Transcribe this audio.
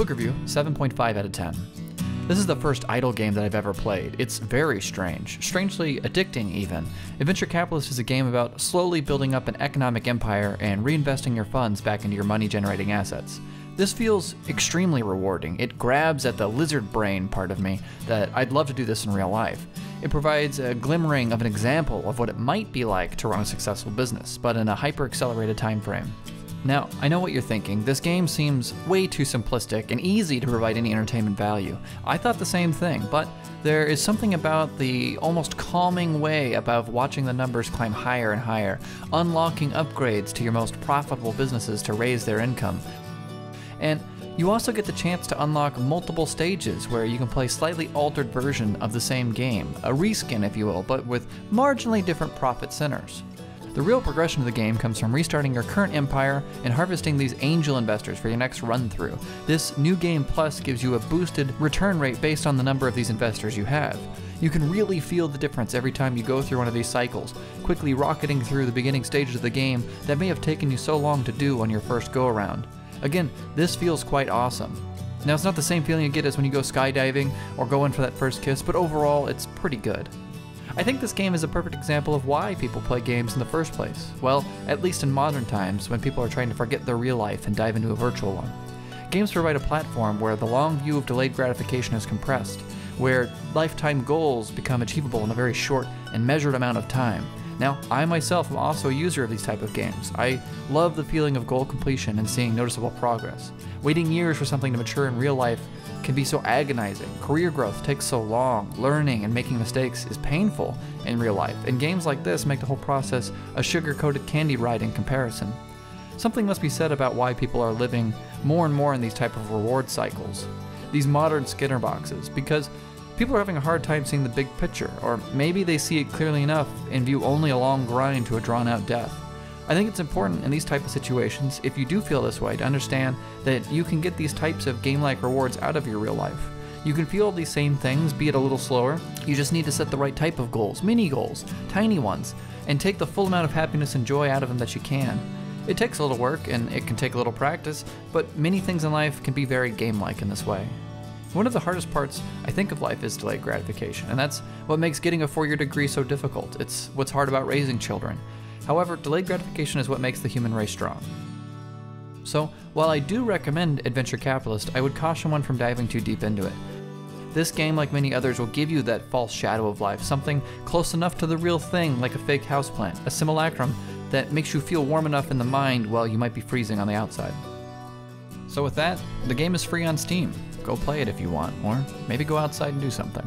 Quick review, 7.5 out of 10. This is the first idle game that I've ever played. It's very strange, strangely addicting even. AdVenture Capitalist is a game about slowly building up an economic empire and reinvesting your funds back into your money-generating assets. This feels extremely rewarding. It grabs at the lizard brain part of me that I'd love to do this in real life. It provides a glimmering of an example of what it might be like to run a successful business, but in a hyper-accelerated time frame. Now, I know what you're thinking. This game seems way too simplistic and easy to provide any entertainment value. I thought the same thing, but there is something about the almost calming way about watching the numbers climb higher and higher, unlocking upgrades to your most profitable businesses to raise their income. And you also get the chance to unlock multiple stages where you can play slightly altered version of the same game, a reskin if you will, but with marginally different profit centers. The real progression of the game comes from restarting your current empire and harvesting these angel investors for your next run-through. This New Game Plus gives you a boosted return rate based on the number of these investors you have. You can really feel the difference every time you go through one of these cycles, quickly rocketing through the beginning stages of the game that may have taken you so long to do on your first go-around. Again, this feels quite awesome. Now, it's not the same feeling you get as when you go skydiving or go in for that first kiss, but overall, it's pretty good. I think this game is a perfect example of why people play games in the first place. Well, at least in modern times, when people are trying to forget their real life and dive into a virtual one. Games provide a platform where the long view of delayed gratification is compressed, where lifetime goals become achievable in a very short and measured amount of time. Now, I myself am also a user of these type of games. I love the feeling of goal completion and seeing noticeable progress. Waiting years for something to mature in real life can be so agonizing. Career growth takes so long. Learning and making mistakes is painful in real life, and games like this make the whole process a sugar-coated candy ride in comparison. Something must be said about why people are living more and more in these type of reward cycles, these modern Skinner boxes, because people are having a hard time seeing the big picture, or maybe they see it clearly enough and view only a long grind to a drawn-out death. I think it's important in these type of situations, if you do feel this way, to understand that you can get these types of game-like rewards out of your real life. You can feel these same things, be it a little slower. You just need to set the right type of goals, mini goals, tiny ones, and take the full amount of happiness and joy out of them that you can. It takes a little work and it can take a little practice, but many things in life can be very game-like in this way. One of the hardest parts, I think, of life is delayed gratification, and that's what makes getting a 4-year degree so difficult. It's what's hard about raising children. However, delayed gratification is what makes the human race strong. So, while I do recommend AdVenture Capitalist, I would caution one from diving too deep into it. This game, like many others, will give you that false shadow of life, something close enough to the real thing like a fake houseplant, a simulacrum that makes you feel warm enough in the mind while you might be freezing on the outside. So with that, the game is free on Steam. Go play it if you want, or maybe go outside and do something.